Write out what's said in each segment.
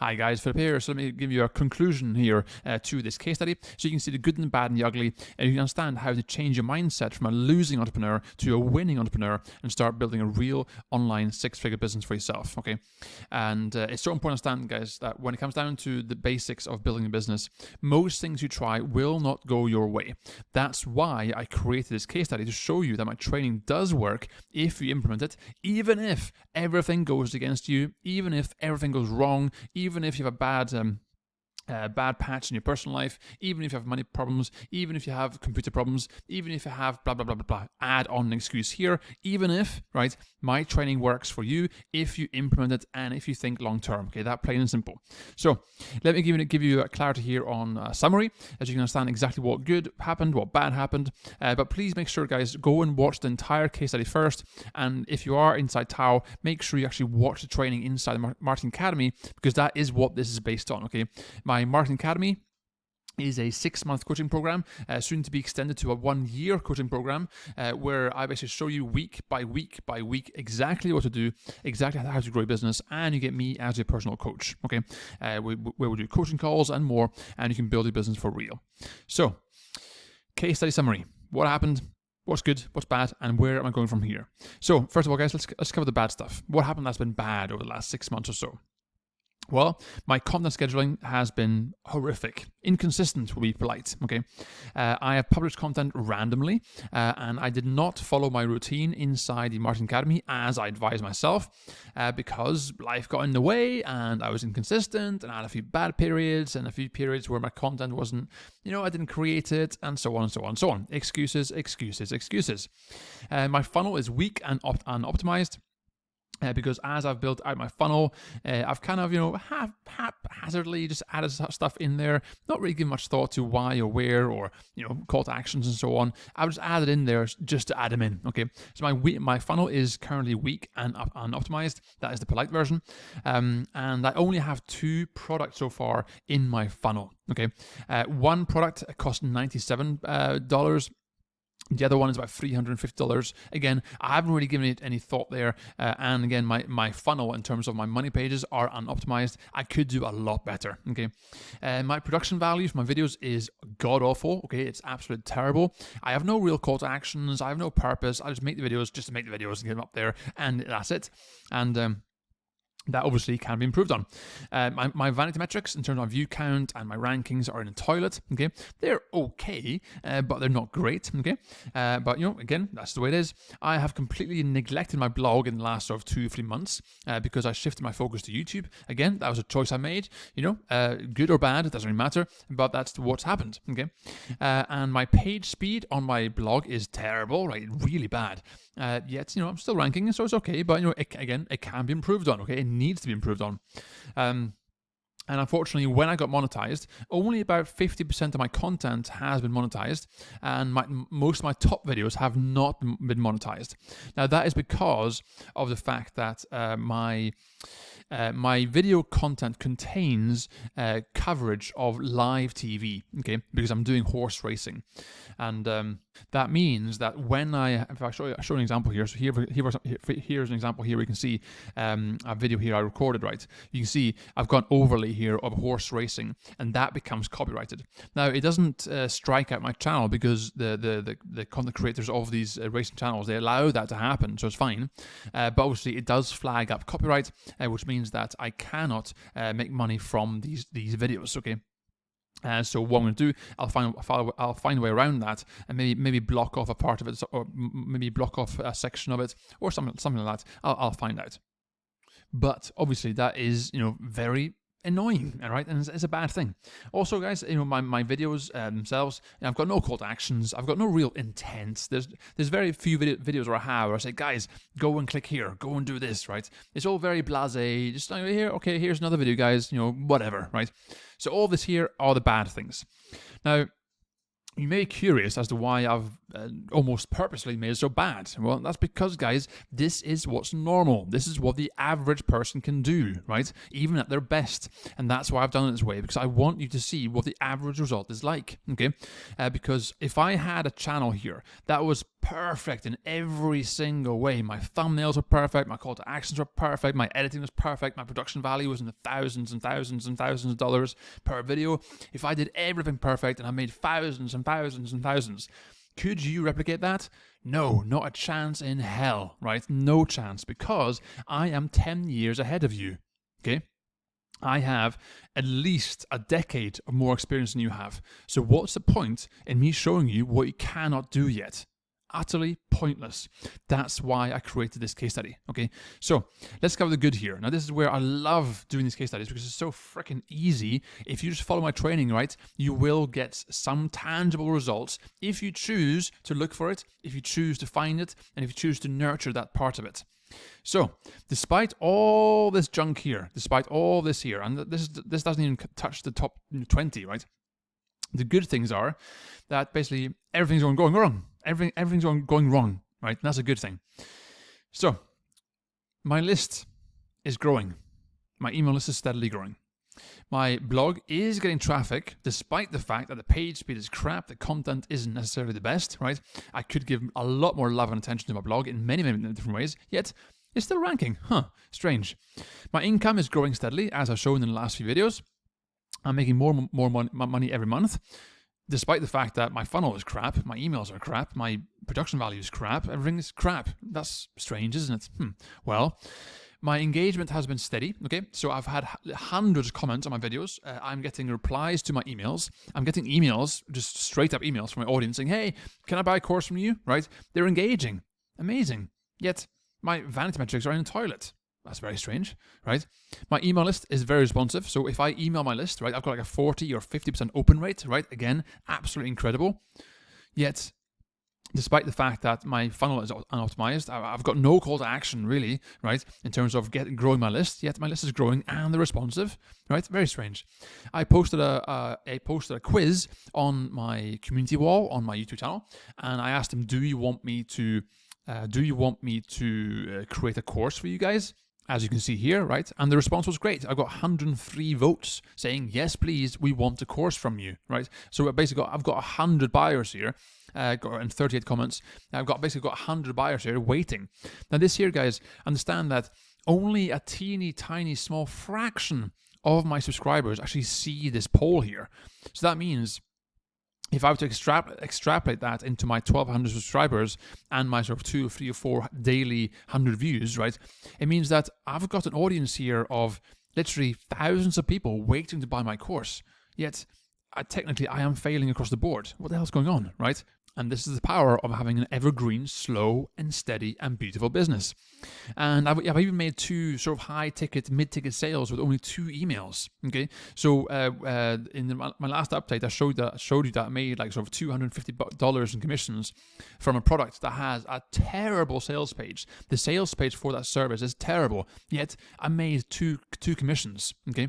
Hi guys, Philip here. So let me give you a conclusion here to this case study, so you can see the good and the bad and the ugly, and you can understand how to change your mindset from a losing entrepreneur to a winning entrepreneur and start building a real online six-figure business for yourself. Okay, and it's so important to understand, guys, that when it comes down to the basics of building a business, most things you try will not go your way. That's why I created this case study to show you that my training does work if you implement it, even if everything goes against you, even if everything goes wrong, even if you have a bad patch in your personal life, even if you have money problems, even if you have computer problems, even if you have blah, blah, blah, blah, blah. Add on an excuse here, even if, right, my training works for you if you implement it and if you think long term. Okay, that plain and simple. So let me give you a clarity here on a summary, as you can understand exactly what good happened, what bad happened. But please make sure, guys, go and watch the entire case study first. And if you are inside Tao, make sure you actually watch the training inside the Marketing Academy, because that is what this is based on. Okay, my Marketing Academy is a 6-month coaching program, soon to be extended to a 1-year coaching program, where I basically show you week by week by week exactly what to do, exactly how to grow your business, and you get me as your personal coach. Okay, where we do coaching calls and more, and you can build your business for real. So, case study summary: what happened? What's good, what's bad, and where am I going from here? So, first of all, guys, let's cover the bad stuff. What happened that's been bad over the last 6 months or so? Well, my content scheduling has been horrific. Inconsistent, will be polite, okay? I have published content randomly, and I did not follow my routine inside the Marketing Academy as I advised myself, because life got in the way, and I was inconsistent, and I had a few bad periods, and a few periods where my content wasn't, I didn't create it, and so on, and so on, and so on. Excuses, excuses, excuses. My funnel is weak and unoptimized. Because as I've built out my funnel, I've kind of, haphazardly just added stuff in there, not really giving much thought to why or where or, call to actions and so on. I've just added in there just to add them in, okay? So my funnel is currently weak and unoptimized. That is the polite version. And I only have 2 products so far in my funnel, okay? One product cost $97. The other one is about $350. Again, I haven't really given it any thought there. And again, my funnel in terms of my money pages are unoptimized. I could do a lot better, okay? My production value for my videos is god-awful, okay? It's absolutely terrible. I have no real call to actions. I have no purpose. I just make the videos just to make the videos and get them up there, and that's it. And that obviously can be improved on. My vanity metrics in terms of view count and my rankings are in the toilet, okay? They're okay, but they're not great, okay? But, again, that's the way it is. I have completely neglected my blog in the last sort of 2-3 months because I shifted my focus to YouTube. Again, that was a choice I made, good or bad, it doesn't really matter, but that's what's happened, okay? And my page speed on my blog is terrible, right? Really bad. Yet, I'm still ranking, so it's okay, but, it can be improved on, okay? It needs to be improved on. And unfortunately, when I got monetized, only about 50% of my content has been monetized, and most of my top videos have not been monetized. Now, that is because of the fact that my video content contains coverage of live TV, okay, because I'm doing horse racing. And that means that if I show an example here, so here's an example here, we can see a video here I recorded, right? You can see I've got an overlay here of horse racing, and that becomes copyrighted. Now, it doesn't strike out my channel because the content creators of these racing channels, they allow that to happen, so it's fine. But obviously, it does flag up copyright, which means that I cannot make money from these videos, okay? So what I'm going to do, I'll find a way around that, and maybe block off a part of it, or maybe block off a section of it, or something like that. I'll find out. But obviously, that is very annoying, all right, and it's a bad thing. Also, guys, my videos themselves, I've got no call to actions. I've got no real intent. There's very few videos where I say, guys, go and click here, go and do this, right? It's all very blasé. Just here, okay, here's another video, guys. Whatever, right? So all this here are the bad things. Now, you may be curious as to why I've almost purposely made it so bad. Well, that's because, guys, this is what's normal. This is what the average person can do, right? Even at their best. And that's why I've done it this way, because I want you to see what the average result is like, okay? Because if I had a channel here that was perfect in every single way. My thumbnails were perfect, my call to actions were perfect, my editing was perfect, my production value was in the thousands and thousands and thousands of dollars per video. If I did everything perfect and I made thousands and thousands and thousands, could you replicate that? No, not a chance in hell, right? No chance, because I am 10 years ahead of you, okay? I have at least a decade of more experience than you have. So what's the point in me showing you what you cannot do yet? Utterly pointless. That's why I created this case study, okay? So let's cover the good here. Now, this is where I love doing these case studies because it's so freaking easy. If you just follow my training, right, you will get some tangible results if you choose to look for it, if you choose to find it, and if you choose to nurture that part of it. So, despite all this junk here, despite all this here, and this doesn't even touch the top 20, right? The good things are that basically everything's going wrong. Everything's going wrong, right? And that's a good thing. So, my list is growing. My email list is steadily growing. My blog is getting traffic, despite the fact that the page speed is crap, the content isn't necessarily the best, right? I could give a lot more love and attention to my blog in many, many different ways, yet it's still ranking. Strange. My income is growing steadily, as I've shown in the last few videos. I'm making more money every month, despite the fact that my funnel is crap, my emails are crap, my production value is crap, everything is crap. That's strange, isn't it? Well, my engagement has been steady, okay? So I've had hundreds of comments on my videos. I'm getting replies to my emails. I'm getting emails, just straight up emails from my audience saying, hey, can I buy a course from you, right? They're engaging. Amazing. Yet my vanity metrics are in the toilet. That's very strange, right? My email list is very responsive. So if I email my list, right, I've got like a 40 or 50% open rate, right? Again, absolutely incredible. Yet, despite the fact that my funnel is unoptimized, I've got no call to action really, right, in terms of growing my list, yet my list is growing and they're responsive, right? Very strange. I posted a quiz on my community wall on my YouTube channel, and I asked them, do you want me to create a course for you guys? As you can see here, right? And the response was great. I got 103 votes saying, yes, please, we want a course from you, right? So basically, I've got 100 buyers here, and 38 comments. I've basically got 100 buyers here waiting. Now this here, guys, understand that only a teeny tiny small fraction of my subscribers actually see this poll here. So that means if I were to extrapolate that into my 1,200 subscribers and my sort of 2 or 3 or 4 daily 100 views, right, it means that I've got an audience here of literally thousands of people waiting to buy my course. Yet, technically, I am failing across the board. What the hell's going on, right? And this is the power of having an evergreen, slow and steady and beautiful business. And I've even made 2 sort of high-ticket, mid-ticket sales with only 2 emails. Okay, so in my last update, I showed you that I made like sort of $250 in commissions from a product that has a terrible sales page. The sales page for that service is terrible. Yet I made two commissions. Okay.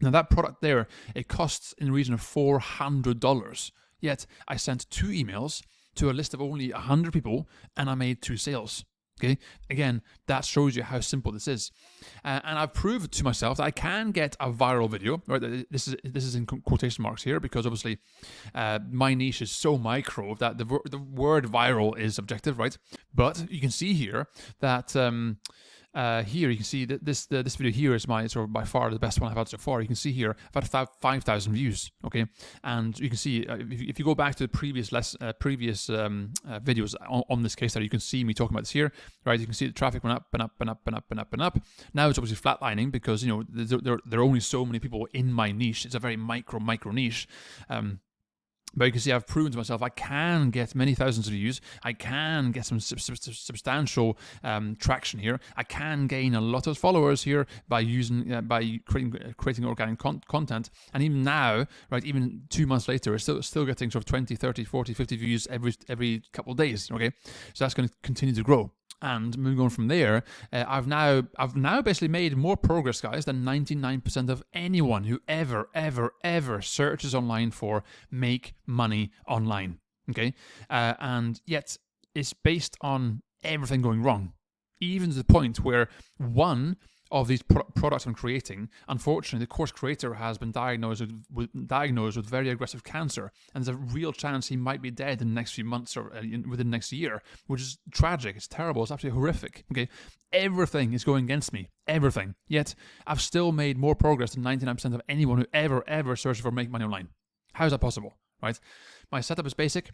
Now that product there, it costs in the region of $400. Yet I sent 2 emails to a list of only 100 people and I made 2 sales. Okay, again, that shows you how simple this is, and I've proved to myself that I can get a viral video. Right, this is in quotation marks here because obviously my niche is so micro that the word viral is subjective, right? But you can see here that. Here you can see that this video here is my sort of by far the best one I've had so far. You can see here I've had 5,000 views, okay, and you can see if you go back to the previous videos on this case study, you can see me talking about this here, right? You can see the traffic went up and up and up and up and up and up. Now it's obviously flatlining because there are only so many people in my niche. It's a very micro niche. But you can see I've proven to myself I can get many thousands of views. I can get some substantial traction here. I can gain a lot of followers here by creating organic content. And even now, right, even 2 months later, it's still getting sort of 20, 30, 40, 50 views every couple of days. Okay, so that's going to continue to grow. And moving on from there, I've now basically made more progress, guys, than 99% of anyone who ever searches online for make money online. Okay, and yet it's based on everything going wrong, even to the point where one of these products I'm creating, unfortunately, the course creator has been diagnosed with very aggressive cancer, and there's a real chance he might be dead in the next few months or within the next year, which is tragic. It's terrible. It's absolutely horrific. Okay, everything is going against me. Everything. Yet I've still made more progress than 99% of anyone who ever searched for make money online. How is that possible? Right? My setup is basic,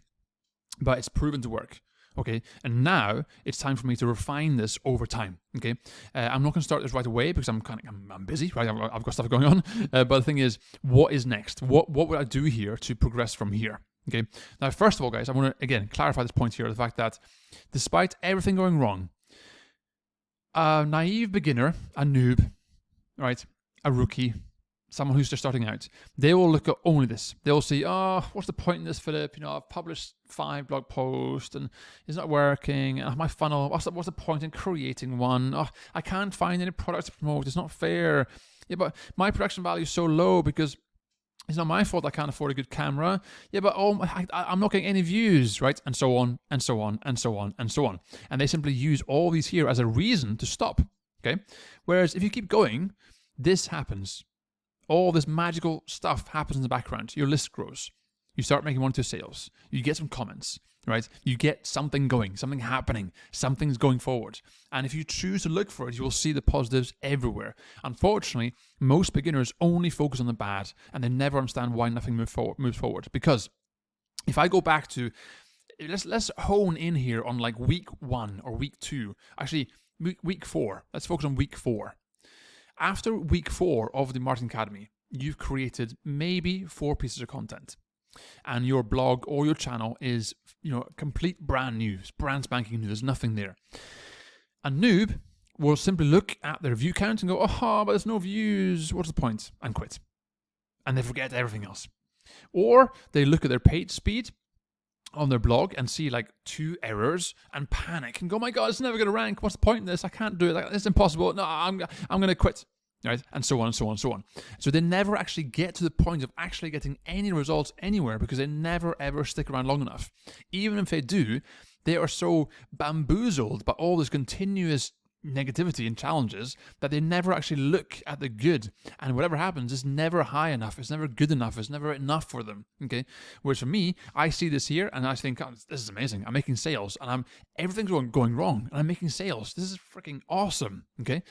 but it's proven to work. Okay, and now it's time for me to refine this over time. Okay, I'm not going to start this right away because I'm busy, right? I've got stuff going on. But the thing is, what is next? What would I do here to progress from here? Okay, now first of all, guys, I want to again clarify this point here: the fact that despite everything going wrong, a naive beginner, a noob, right, a rookie, someone who's just starting out, they will look at only this. They'll see, oh, what's the point in this, Philip? You know, I've published 5 blog posts and it's not working. My funnel, what's the point in creating one? Oh, I can't find any products to promote. It's not fair. Yeah, but my production value is so low because it's not my fault I can't afford a good camera. Yeah, but I'm not getting any views, right? And so on, and so on, and so on, and so on. And they simply use all these here as a reason to stop, okay? Whereas if you keep going, this happens. All this magical stuff happens in the background. Your list grows. You start making 1 or 2 sales. You get some comments, right? You get something going, something happening, something's going forward. And if you choose to look for it, you will see the positives everywhere. Unfortunately, most beginners only focus on the bad and they never understand why nothing moves forward. Because if I go back to, let's hone in here on like week 1 or week 2. Actually, week 4. Let's focus on week 4. After week 4 of the Marketing Academy, you've created maybe 4 pieces of content, and your blog or your channel is, complete brand new, brand spanking new. There's nothing there. A noob will simply look at their view count and go, "Oh, but there's no views. What's the point?" and quit, and they forget everything else. Or they look at their page speed on their blog and see like 2 errors and panic and go, "Oh my God, it's never going to rank. What's the point in this? I can't do it. It's impossible. No, I'm going to quit." Right? And so on and so on and so on. So they never actually get to the point of actually getting any results anywhere because they never ever stick around long enough. Even if they do, they are so bamboozled by all this continuous negativity and challenges that they never actually look at the good, and whatever happens is never high enough, it's never good enough, it's never enough for them. Okay, whereas for me, I see this here and I think, "Oh, this is amazing. I'm making sales and everything's going wrong and I'm making sales. This is freaking awesome." Okay,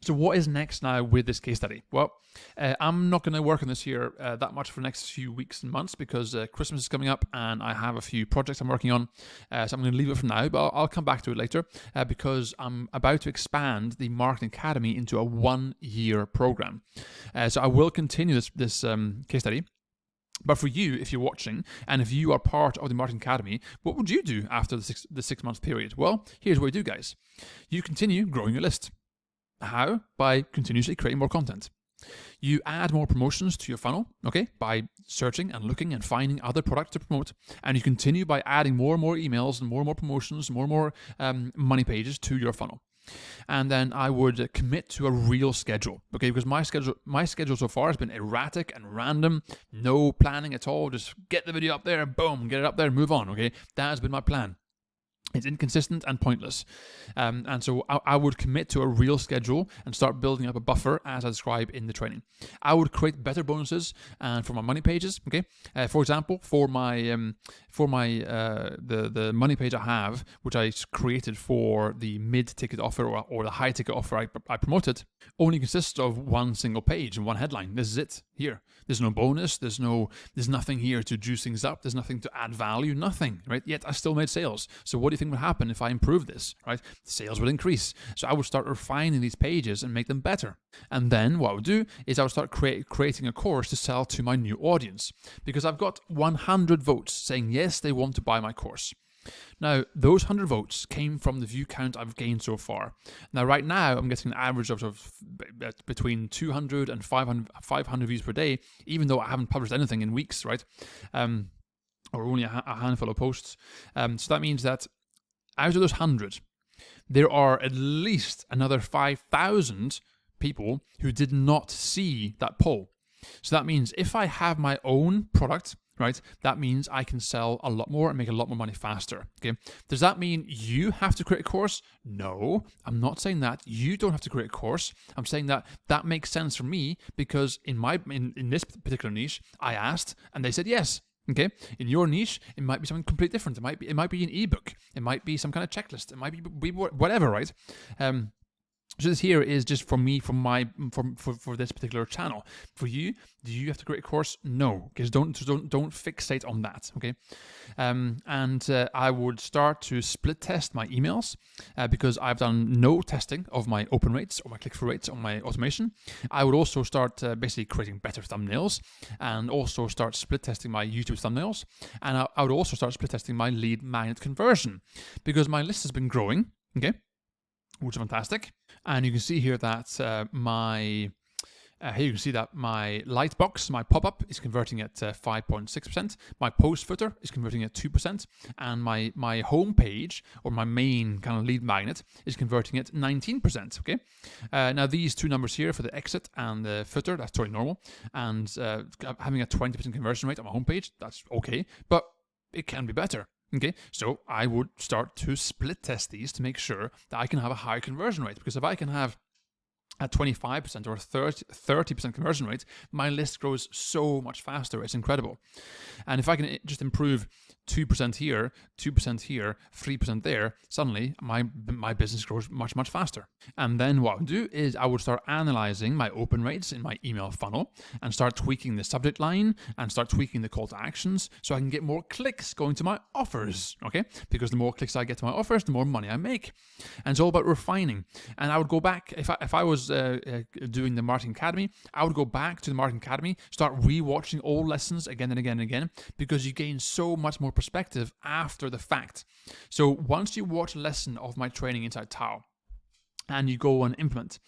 so what is next now with this case study? Well, I'm not going to work on this here that much for the next few weeks and months because Christmas is coming up and I have a few projects I'm working on. So I'm going to leave it for now, but I'll come back to it later because I'm about to expand the Marketing Academy into a 1-year program. So I will continue this case study. But for you, if you're watching, and if you are part of the Marketing Academy, what would you do after the 6-month period? Well, here's what you do, guys. You continue growing your list. How? By continuously creating more content. You add more promotions to your funnel, okay, by searching and looking and finding other products to promote. And you continue by adding more and more emails and more promotions, more and more money pages to your funnel. And then I would commit to a real schedule, okay, because my schedule so far has been erratic and random, no planning at all. Just get the video up there, boom, get it up there, move on, okay. That has been my plan. It's inconsistent and pointless. And so I would commit to a real schedule and start building up a buffer as I describe in the training. I would create better bonuses for my money pages. Okay, for example, for my the money page I have, which I created for the mid-ticket offer or the high-ticket offer I promoted, only consists of 1 single page and 1 headline. This is it here. There's no bonus. There's nothing here to juice things up. There's nothing to add value. Nothing. Right? Yet I still made sales. So what do you think would happen if I improve this? Right? Sales would increase. So I would start refining these pages and make them better. And then what I would do is I would start creating a course to sell to my new audience, because I've got 100 votes saying yes, they want to buy my course. Now, those 100 votes came from the view count I've gained so far. Now, right now, I'm getting an average of between 200 and 500 views per day, even though I haven't published anything in weeks, right? Or only a handful of posts. So that means that out of those 100, there are at least another 5,000 people who did not see that poll. So that means if I have my own product right? That means I can sell a lot more and make a lot more money faster, okay? Does that mean you have to create a course? No, I'm not saying that. You don't have to create a course. I'm saying that that makes sense for me because in this particular niche, I asked and they said yes. Okay, in your niche, it might be something completely different. It might be an ebook. It might be some kind of checklist. It might be whatever, right? So this here is just for me, for this particular channel. For you, do you have to create a course? No, because don't fixate on that. Okay, I would start to split test my emails because I've done no testing of my open rates or my click-through rates on my automation. I would also start basically creating better thumbnails and also start split testing my YouTube thumbnails, and I would also start split testing my lead magnet conversion because my list has been growing. Okay, which is fantastic. And you can see here that my light box, my pop-up, is converting at 5.6%. My post footer is converting at 2%. And my home page, or my main kind of lead magnet, is converting at 19%. Okay. Now these two numbers here for the exit and the footer, that's totally normal. And having a 20% conversion rate on my homepage, that's okay. But it can be better. Okay, so I would start to split test these to make sure that I can have a higher conversion rate. Because if I can have a 25% or 30% conversion rate, my list grows so much faster. It's incredible. And if I can just improve 2% here, 2% here, 3% there, suddenly my business grows much, much faster. And then what I would do is I would start analyzing my open rates in my email funnel and start tweaking the subject line and start tweaking the call to actions so I can get more clicks going to my offers, okay? Because the more clicks I get to my offers, the more money I make. And it's all about refining. And I would go back, if I was doing the Marketing Academy, I would go back to the Marketing Academy, start rewatching old lessons again and again and again, because you gain so much more perspective after the fact. So once you watch a lesson of my training inside Tao, and you go and implement,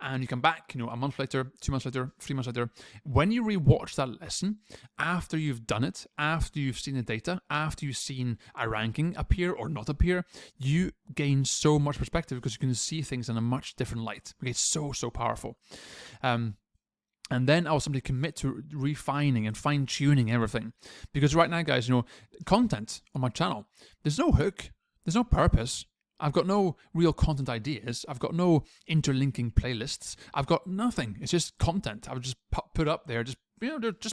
and you come back, a month later, 2 months later, 3 months later, when you rewatch that lesson, after you've done it, after you've seen the data, after you've seen a ranking appear or not appear, you gain so much perspective because you can see things in a much different light. Okay, it's so powerful. And then I will simply commit to refining and fine-tuning everything. Because right now, guys, content on my channel, there's no hook, there's no purpose. I've got no real content ideas. I've got no interlinking playlists. I've got nothing. It's just content. I would just put up there just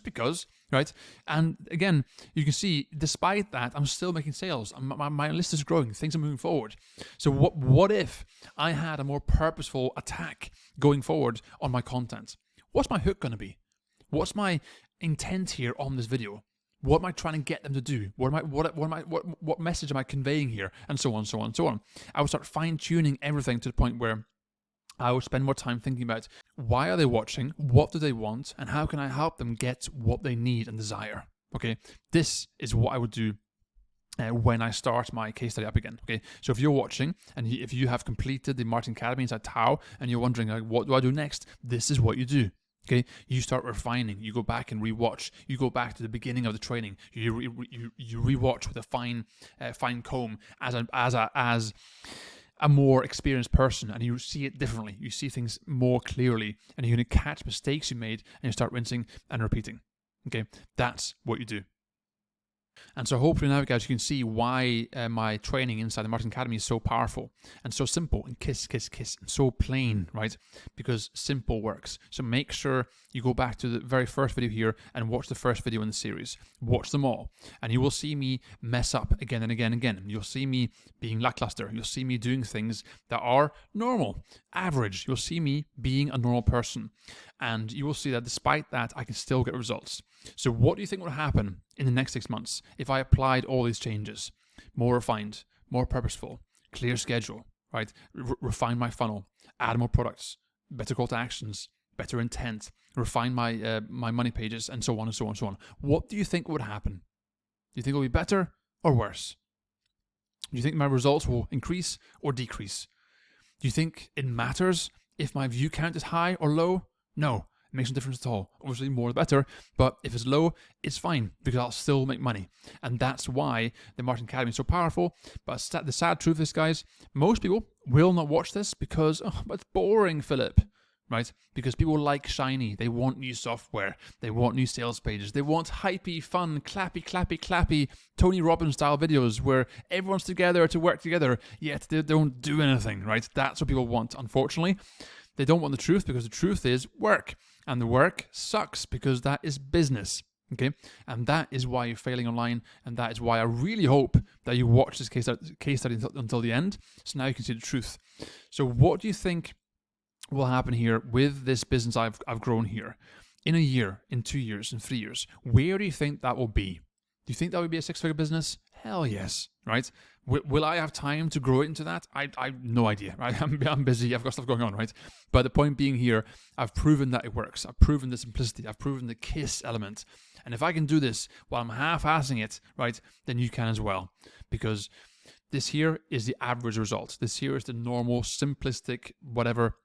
because, right? And again, you can see, despite that, I'm still making sales. My list is growing. Things are moving forward. So what if I had a more purposeful attack going forward on my content? What's my hook going to be? What's my intent here on this video? What am I trying to get them to do? What message am I conveying here? And so on, so on, so on. I would start fine-tuning everything to the point where I would spend more time thinking about why are they watching, what do they want, and how can I help them get what they need and desire. Okay, this is what I would do when I start my case study up again. Okay, so if you're watching and if you have completed the Marketing Academy inside Tao and you're wondering, what do I do next? This is what you do. Okay, you start refining. You go back and rewatch. You go back to the beginning of the training. You rewatch with a fine comb as a more experienced person, and you see it differently. You see things more clearly, and you're going to catch mistakes you made, and you start rinsing and repeating. Okay, that's what you do. And so hopefully now, guys, you can see why my training inside the Marketing Academy is so powerful and so simple and kiss, and so plain, right? Because simple works. So make sure you go back to the very first video here and watch the first video in the series. Watch them all. And you will see me mess up again and again and again. You'll see me being lackluster. You'll see me doing things that are normal, average. You'll see me being a normal person. And you will see that despite that, I can still get results. So what do you think would happen in the next 6 months if I applied all these changes? More refined, more purposeful, clear schedule, right? Refine my funnel, add more products, better call to actions, better intent, refine my money pages, and so on and so on and so on. What do you think would happen? Do you think it will be better or worse? Do you think my results will increase or decrease? Do you think it matters if my view count is high or low? No, it makes no difference at all. Obviously, more the better, but if it's low, it's fine because I'll still make money. And that's why the Marketing Academy is so powerful. But the sad truth is, guys, most people will not watch this because, but it's boring, Philip, right? Because people like shiny. They want new software. They want new sales pages. They want hypey, fun, clappy, Tony Robbins style videos where everyone's together to work together, yet they don't do anything, right? That's what people want, unfortunately. They don't want the truth because the truth is work. And the work sucks because that is business. Okay, and that is why you're failing online, and that is why I really hope that you watch this case study until the end, so now you can see the truth. So what do you think will happen here with this business I've grown here? In a year, in 2 years, in 3 years, where do you think that will be? Do you think that would be a 6-figure business? Hell yes, right? Will I have time to grow it into that? I have no idea, right? I'm busy, I've got stuff going on, right? But the point being here, I've proven that it works. I've proven the simplicity. I've proven the KISS element. And if I can do this while I'm half-assing it, right, then you can as well. Because this here is the average result. This here is the normal, simplistic, whatever.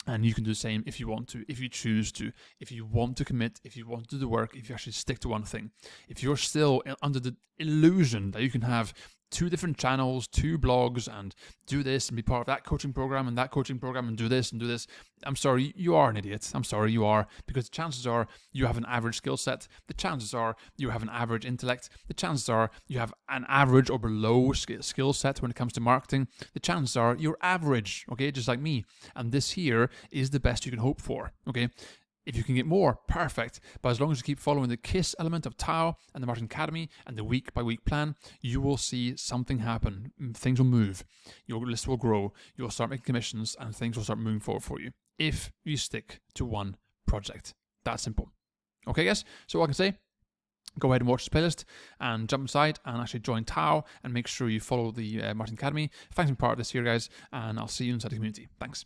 And you can do the same if you want to, if you choose to, if you want to commit, if you want to do the work, if you actually stick to one thing. If you're still under the illusion that you can have 2 different channels, 2 blogs, and do this and be part of that coaching program and that coaching program and do this, I'm sorry, you are an idiot. I'm sorry, you are, because the chances are you have an average skill set. The chances are you have an average intellect. The chances are you have an average or below skill set when it comes to marketing. The chances are you're average, okay, just like me. And this here is the best you can hope for, okay? If you can get more, perfect. But as long as you keep following the KISS element of Tao and the Marketing Academy and the week-by-week plan, you will see something happen. Things will move. Your list will grow. You'll start making commissions and things will start moving forward for you if you stick to one project. That simple. Okay, guys? So what I can say, go ahead and watch this playlist and jump inside and actually join Tao and make sure you follow the Marketing Academy. Thanks for being part of this here, guys, and I'll see you inside the community. Thanks.